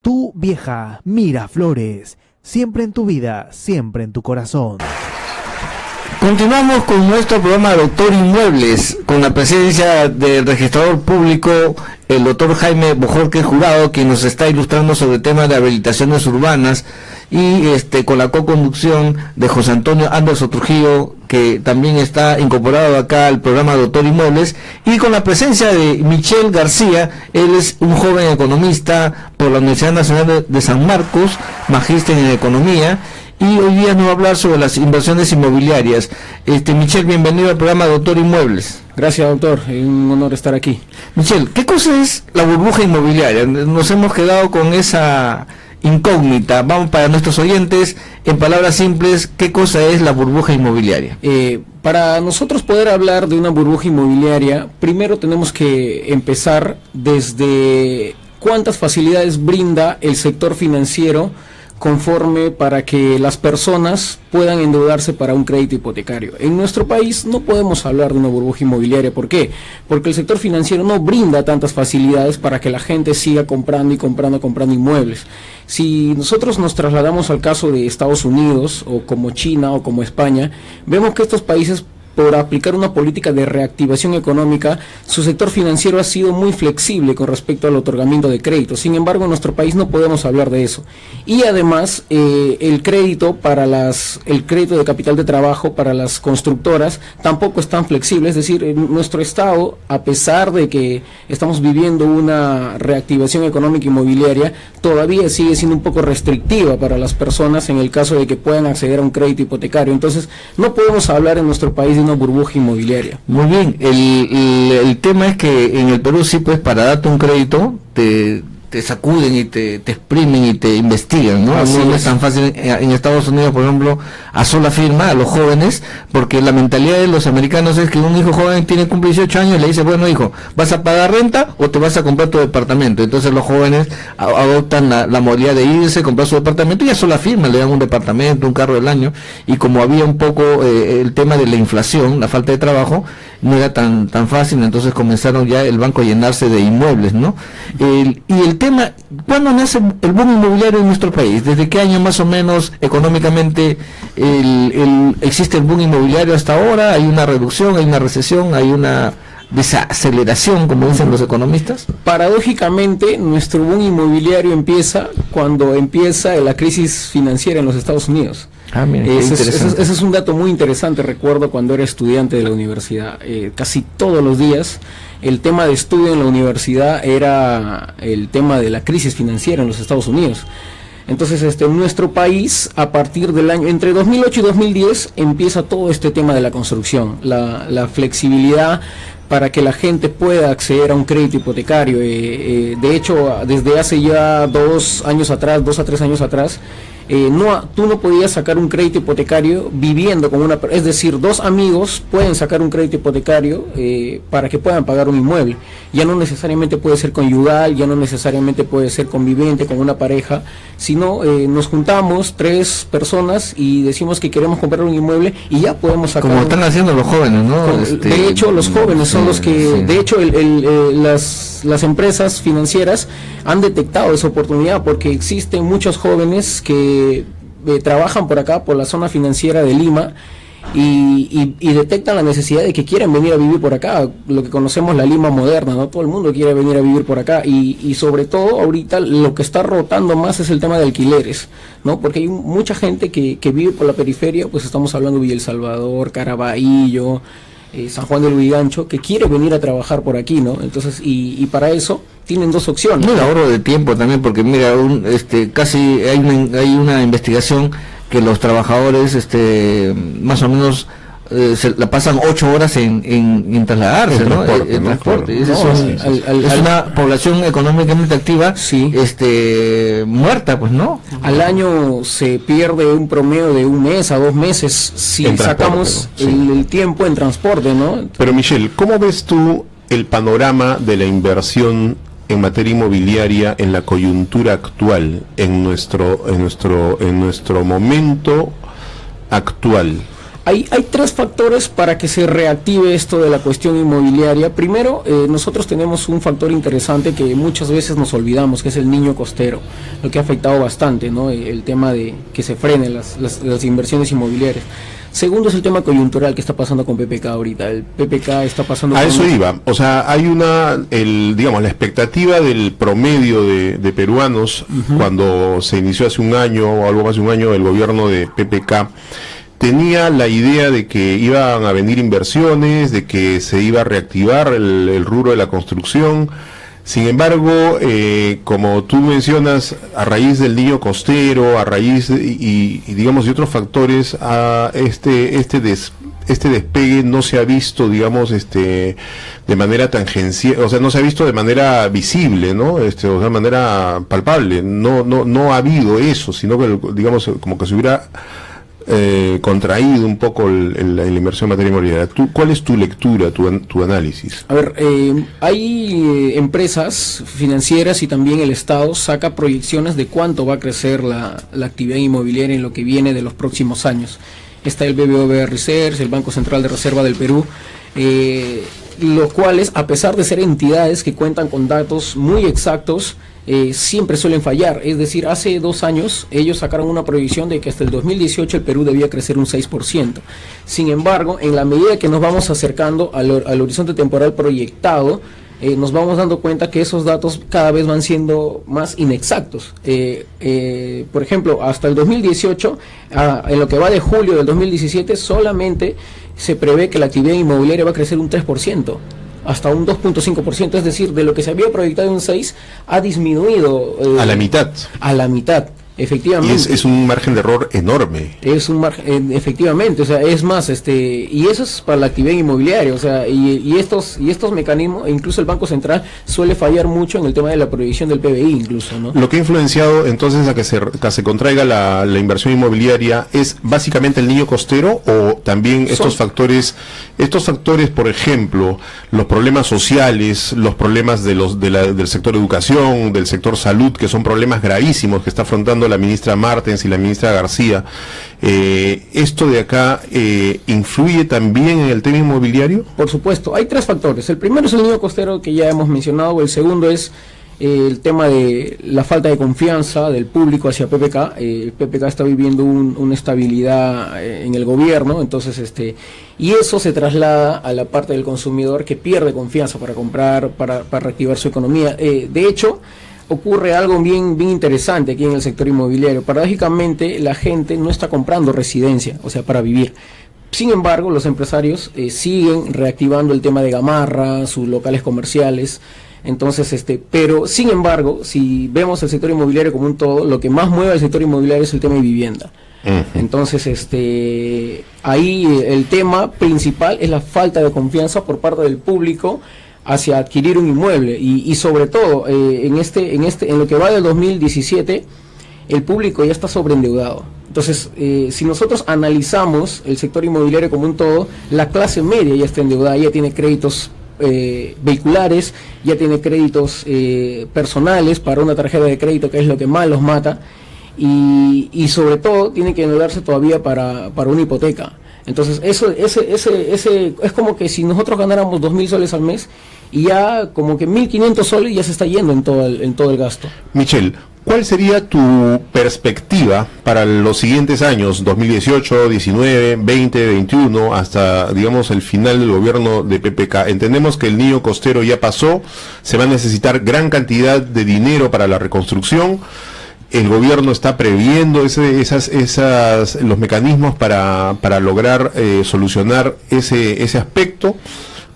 Tu vieja Miraflores, siempre en tu vida, siempre en tu corazón. Continuamos con nuestro programa Doctor Inmuebles, con la presencia del registrador público, el doctor Jaime Bojorquez Jurado, quien nos está ilustrando sobre temas de habilitaciones urbanas, y con la co-conducción de José Antonio Anderson Trujillo, que también está incorporado acá al programa Doctor Inmuebles, y con la presencia de Michel García. Él es un joven economista por la Universidad Nacional de San Marcos, magíster en economía, y hoy día nos va a hablar sobre las inversiones inmobiliarias. Michel, bienvenido al programa Doctor Inmuebles. Gracias, doctor, es un honor estar aquí. Michel, ¿qué cosa es la burbuja inmobiliaria? Nos hemos quedado con esa incógnita. Vamos, para nuestros oyentes, en palabras simples, ¿qué cosa es la burbuja inmobiliaria? Para nosotros poder hablar de una burbuja inmobiliaria, primero tenemos que empezar desde cuántas facilidades brinda el sector financiero conforme para que las personas puedan endeudarse para un crédito hipotecario. En nuestro país no podemos hablar de una burbuja inmobiliaria. ¿Por qué? Porque el sector financiero no brinda tantas facilidades para que la gente siga comprando y comprando inmuebles. Si nosotros nos trasladamos al caso de Estados Unidos, o como China, o como España, vemos que estos países, por aplicar una política de reactivación económica, su sector financiero ha sido muy flexible con respecto al otorgamiento de créditos. Sin embargo, en nuestro país no podemos hablar de eso. Y además, el crédito de capital de trabajo para las constructoras tampoco es tan flexible. Es decir, en nuestro estado, a pesar de que estamos viviendo una reactivación económica inmobiliaria, todavía sigue siendo un poco restrictiva para las personas en el caso de que puedan acceder a un crédito hipotecario. Entonces, no podemos hablar en nuestro país de una burbuja inmobiliaria. Muy bien, el tema es que en el Perú sí, pues, para darte un crédito te sacuden y te exprimen y te investigan, ¿no? No es tan fácil en Estados Unidos, por ejemplo, a sola firma a los jóvenes, porque la mentalidad de los americanos es que un hijo joven cumple 18 años y le dice, bueno, hijo, ¿vas a pagar renta o te vas a comprar tu departamento? Entonces los jóvenes adoptan la modalidad de irse, comprar su departamento, y a sola firma le dan un departamento, un carro del año. Y como había un poco el tema de la inflación, la falta de trabajo, no era tan fácil, entonces comenzaron ya el banco a llenarse de inmuebles, ¿no? Y el tema, ¿cuándo nace el boom inmobiliario en nuestro país? ¿Desde qué año más o menos económicamente existe el boom inmobiliario hasta ahora? ¿Hay una reducción, hay una recesión, hay una desaceleración, como dicen los economistas? Paradójicamente, nuestro boom inmobiliario empieza cuando empieza la crisis financiera en los Estados Unidos. Mira, ese es un dato muy interesante. Recuerdo cuando era estudiante de la universidad, casi todos los días el tema de estudio en la universidad era el tema de la crisis financiera en los Estados Unidos. Entonces, en nuestro país, a partir del año, entre 2008 y 2010, empieza todo este tema de la construcción, la flexibilidad para que la gente pueda acceder a un crédito hipotecario. De hecho, desde hace ya 2 a 3 años atrás, tú no podías sacar un crédito hipotecario viviendo con es decir, 2 amigos pueden sacar un crédito hipotecario para que puedan pagar un inmueble. Ya no necesariamente puede ser conyugal, ya no necesariamente puede ser conviviente con una pareja, sino nos juntamos 3 personas y decimos que queremos comprar un inmueble y ya podemos sacar. Como están haciendo los jóvenes, ¿no? De hecho, los jóvenes son los que, de hecho, las empresas financieras han detectado esa oportunidad, porque existen muchos jóvenes que trabajan por acá, por la zona financiera de Lima, y detectan la necesidad de que quieren venir a vivir por acá, lo que conocemos la Lima moderna, ¿no? Todo el mundo quiere venir a vivir por acá, y sobre todo ahorita lo que está rotando más es el tema de alquileres, ¿no? Porque hay mucha gente que vive por la periferia, pues estamos hablando de Villa El Salvador, Caraballo, San Juan del Lurigancho, que quiere venir a trabajar por aquí, ¿no? Entonces, y para eso tienen 2 opciones. Un ahorro de tiempo también, porque mira, casi hay una investigación que los trabajadores más o menos se la pasan 8 horas en trasladarse, ¿no? En transporte. Es una población económicamente activa, sí, muerta, pues, ¿no? Al año se pierde un promedio de 1 mes a 2 meses si sacamos el tiempo en transporte, ¿no? Pero Michel, ¿cómo ves tú el panorama de la inversión en materia inmobiliaria en la coyuntura actual, en nuestro momento actual? Hay tres factores para que se reactive esto de la cuestión inmobiliaria. Primero, nosotros tenemos un factor interesante que muchas veces nos olvidamos, que es el niño costero, lo que ha afectado bastante, ¿no? El tema de que se frenen las inversiones inmobiliarias. Segundo es el tema coyuntural que está pasando con PPK ahorita. El PPK está pasando... A eso iba. O sea, hay digamos, la expectativa del promedio de peruanos, cuando se inició hace un año o algo más de un año el gobierno de PPK, tenía la idea de que iban a venir inversiones, de que se iba a reactivar el rubro de la construcción. Sin embargo, como tú mencionas, a raíz del niño costero, a raíz y digamos de otros factores, este despegue no se ha visto, digamos, de manera tangencial, o sea, no se ha visto de manera visible, ¿no? O sea, de manera palpable. No ha habido eso, sino que, digamos, como que se hubiera contraído un poco la inversión en materia inmobiliaria. ¿Cuál es tu lectura, tu análisis? A ver, hay empresas financieras y también el Estado saca proyecciones de cuánto va a crecer la actividad inmobiliaria en lo que viene de los próximos años. Está el BBVA Research, el Banco Central de Reserva del Perú, los cuales, a pesar de ser entidades que cuentan con datos muy exactos, siempre suelen fallar. Es decir, hace 2 años ellos sacaron una proyección de que hasta el 2018 el Perú debía crecer un 6%. Sin embargo, en la medida que nos vamos acercando al horizonte temporal proyectado, nos vamos dando cuenta que esos datos cada vez van siendo más inexactos. Por ejemplo, hasta el 2018, en lo que va de julio del 2017, solamente se prevé que la actividad inmobiliaria va a crecer un 3%. Hasta un 2.5%, es decir, de lo que se había proyectado un 6, ha disminuido... a la mitad. A la mitad, efectivamente. Y es un margen de error enorme. Es un margen, efectivamente, o sea, es más, y eso es para la actividad inmobiliaria, o sea, y estos mecanismos, incluso el Banco Central suele fallar mucho en el tema de la proyección del PBI, incluso, ¿no? Lo que ha influenciado entonces a que se contraiga la inversión inmobiliaria es básicamente el niño costero, o también estos factores, por ejemplo, los problemas sociales, los problemas del sector educación, del sector salud, que son problemas gravísimos que está afrontando la ministra Martens y la ministra García. ¿Esto de acá influye también en el tema inmobiliario? Por supuesto, hay 3 factores. El primero es el niño costero, que ya hemos mencionado. El segundo es el tema de la falta de confianza del público hacia PPK. PPK está viviendo una estabilidad en el gobierno, entonces y eso se traslada a la parte del consumidor, que pierde confianza para comprar, para reactivar su economía. De hecho, ocurre algo bien interesante aquí en el sector inmobiliario. Paradójicamente, la gente no está comprando residencia, o sea, para vivir. Sin embargo, los empresarios siguen reactivando el tema de Gamarra, sus locales comerciales. Entonces, pero sin embargo, si vemos el sector inmobiliario como un todo, lo que más mueve al sector inmobiliario es el tema de vivienda. Entonces, ahí el tema principal es la falta de confianza por parte del público hacia adquirir un inmueble, y sobre todo en lo que va del 2017, el público ya está sobreendeudado. Entonces, si nosotros analizamos el sector inmobiliario como un todo, la clase media ya está endeudada, ya tiene créditos vehiculares, ya tiene créditos personales para una tarjeta de crédito, que es lo que más los mata, y sobre todo tiene que endeudarse todavía para una hipoteca. Entonces, ese es como que si nosotros ganáramos 2.000 soles al mes, y ya como que 1.500 soles ya se está yendo en todo el gasto. Michelle, ¿cuál sería tu perspectiva para los siguientes años, 2018, 19, 20, 21, hasta, digamos, el final del gobierno de PPK? Entendemos que el niño costero ya pasó, se va a necesitar gran cantidad de dinero para la reconstrucción. El gobierno está previendo los mecanismos para lograr solucionar ese aspecto.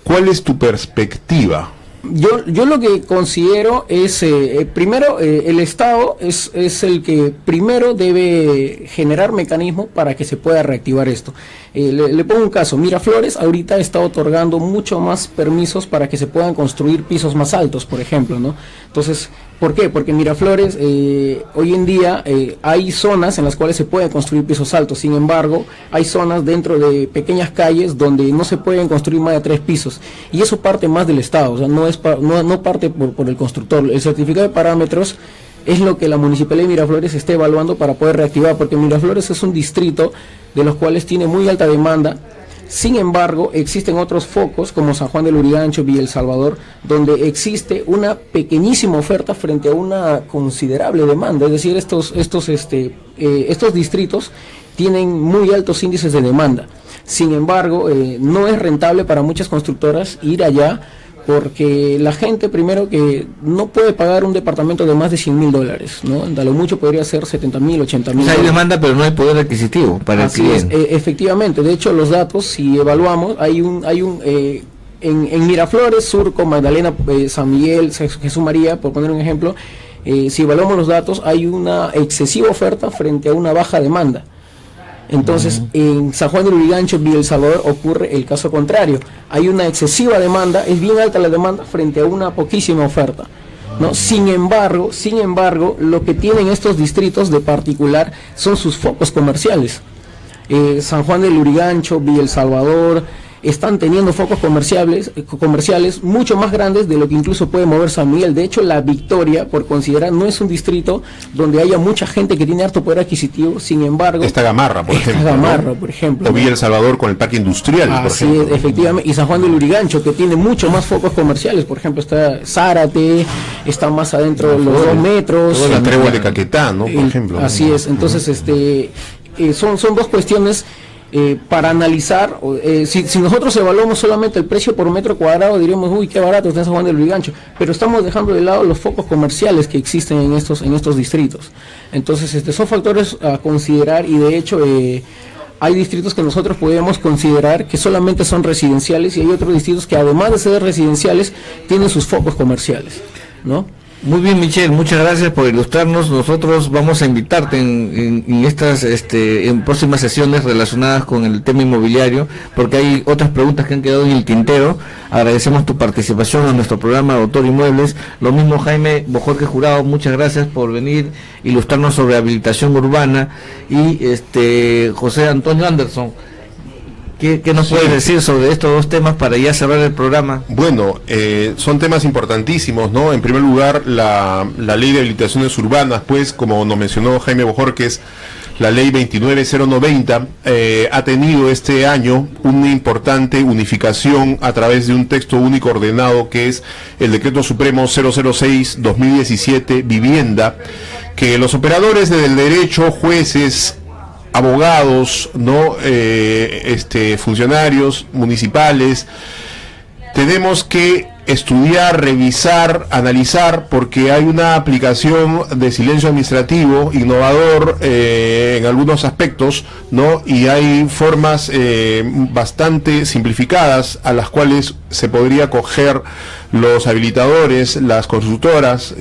¿Cuál es tu perspectiva? Yo lo que considero es, primero, el Estado es el que primero debe generar mecanismos para que se pueda reactivar esto. Le pongo un caso: Miraflores ahorita está otorgando mucho más permisos para que se puedan construir pisos más altos, por ejemplo, ¿no? Entonces, ¿por qué? Porque en Miraflores hoy en día hay zonas en las cuales se pueden construir pisos altos. Sin embargo, hay zonas dentro de pequeñas calles donde no se pueden construir más de 3 pisos, y eso parte más del Estado, o sea, no parte por el constructor. El certificado de parámetros es lo que la Municipalidad de Miraflores está evaluando para poder reactivar, porque Miraflores es un distrito de los cuales tiene muy alta demanda. Sin embargo, existen otros focos como San Juan del Lurigancho, Villa El Salvador, donde existe una pequeñísima oferta frente a una considerable demanda. Es decir, estos distritos tienen muy altos índices de demanda. Sin embargo, no es rentable para muchas constructoras ir allá, porque la gente, primero, que no puede pagar un departamento de más de $100,000, ¿no? A lo mucho podría ser 70,000, 80,000. O sea, hay demanda, pero no hay poder adquisitivo para Así el cliente. es, efectivamente. De hecho, los datos, si evaluamos, en Miraflores, Surco, Magdalena, San Miguel, Jesús María, por poner un ejemplo, si evaluamos los datos, hay una excesiva oferta frente a una baja demanda. Entonces, en San Juan del Lurigancho, Villa El Salvador, ocurre el caso contrario. Hay una excesiva demanda, es bien alta la demanda frente a una poquísima oferta, ¿no? Sin embargo, lo que tienen estos distritos de particular son sus focos comerciales. San Juan del Lurigancho, Villa El Salvador, están teniendo focos comerciales mucho más grandes de lo que incluso puede mover San Miguel. De hecho, La Victoria, por considerar, no es un distrito donde haya mucha gente que tiene harto poder adquisitivo. Sin embargo, Esta Gamarra, por ejemplo. Gamarra, ¿no? por ejemplo. O Villa El Salvador con el parque industrial, por Así ejemplo. es, efectivamente. Y San Juan del Lurigancho, que tiene mucho más focos comerciales. Por ejemplo, está Zárate, está más adentro de los 2 metros. Toda la tregua de Caquetá, ¿no? Por ejemplo. Así es. Entonces, son dos cuestiones para analizar. Si nosotros evaluamos solamente el precio por metro cuadrado, diríamos, uy, qué barato está en San Juan del Lurigancho, pero estamos dejando de lado los focos comerciales que existen en estos distritos. Entonces, son factores a considerar, y de hecho hay distritos que nosotros podemos considerar que solamente son residenciales, y hay otros distritos que, además de ser residenciales, tienen sus focos comerciales, ¿no? Muy bien, Michelle, muchas gracias por ilustrarnos. Nosotros vamos a invitarte en estas en próximas sesiones relacionadas con el tema inmobiliario, porque hay otras preguntas que han quedado en el tintero. Agradecemos tu participación en nuestro programa Doctor Inmuebles. Lo mismo Jaime Bojorquez Jurado, muchas gracias por venir, ilustrarnos sobre habilitación urbana. Y José Antonio Anderson, ¿qué nos puedes decir sobre estos dos temas para ya cerrar el programa? Bueno, son temas importantísimos, ¿no? En primer lugar, la ley de habilitaciones urbanas, pues, como nos mencionó Jaime Bojorquez, la ley 29090 ha tenido este año una importante unificación a través de un texto único ordenado, que es el Decreto Supremo 006-2017, Vivienda, que los operadores del derecho, jueces, abogados, no funcionarios municipales, tenemos que estudiar, revisar, analizar, porque hay una aplicación de silencio administrativo innovador en algunos aspectos, ¿no? Y hay formas bastante simplificadas a las cuales se podría acoger los habilitadores, las consultoras,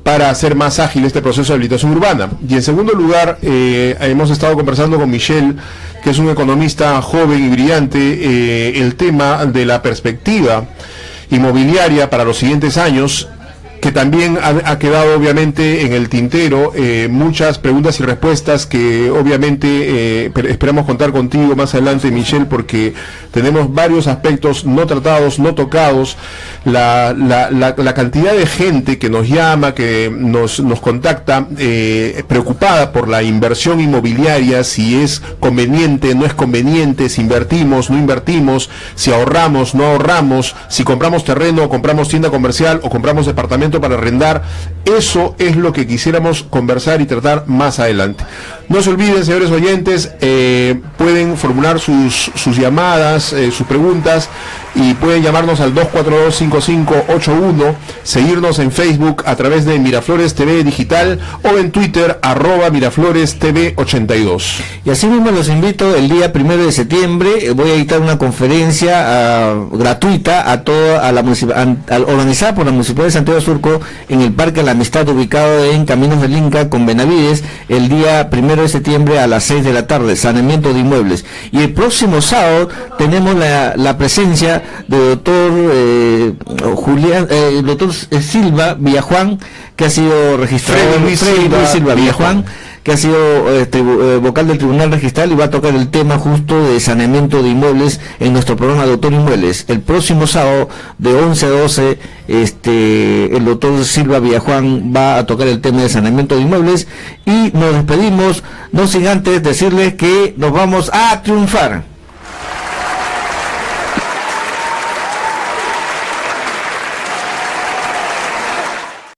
para hacer más ágil este proceso de habilitación urbana. Y en segundo lugar, hemos estado conversando con Michelle, que es un economista joven y brillante, el tema de la perspectiva inmobiliaria para los siguientes años, que también ha quedado obviamente en el tintero, muchas preguntas y respuestas que obviamente esperamos contar contigo más adelante, Michelle, porque tenemos varios aspectos no tratados, no tocados, la cantidad de gente que nos llama, que nos contacta, preocupada por la inversión inmobiliaria, si es conveniente, no es conveniente, si invertimos, no invertimos, si ahorramos, no ahorramos, si compramos terreno, o compramos tienda comercial, o compramos departamento para arrendar. Eso es lo que quisiéramos conversar y tratar más adelante. No se olviden, señores oyentes, pueden formular sus llamadas, sus preguntas, y pueden llamarnos al 242-5581, seguirnos en Facebook a través de Miraflores TV Digital, o en Twitter @Miraflores TV 82. Y así mismo los invito, el día 1 de septiembre voy a dictar una conferencia gratuita organizada por la Municipalidad de Santiago de Surco, en el Parque La Amistad, ubicado en Caminos del Inca con Benavides, el día 1 de septiembre a las 6 de la tarde, saneamiento de inmuebles. Y el próximo sábado tenemos la presencia del doctor Silva Villajuan, que ha sido registrado, Freddy Luis Silva Villajuan, que ha sido vocal del Tribunal Registral y va a tocar el tema justo de saneamiento de inmuebles en nuestro programa de Doctor Inmuebles. El próximo sábado de 11 a 12, el doctor Silva Villajuan va a tocar el tema de saneamiento de inmuebles y nos despedimos, no sin antes decirles que nos vamos a triunfar.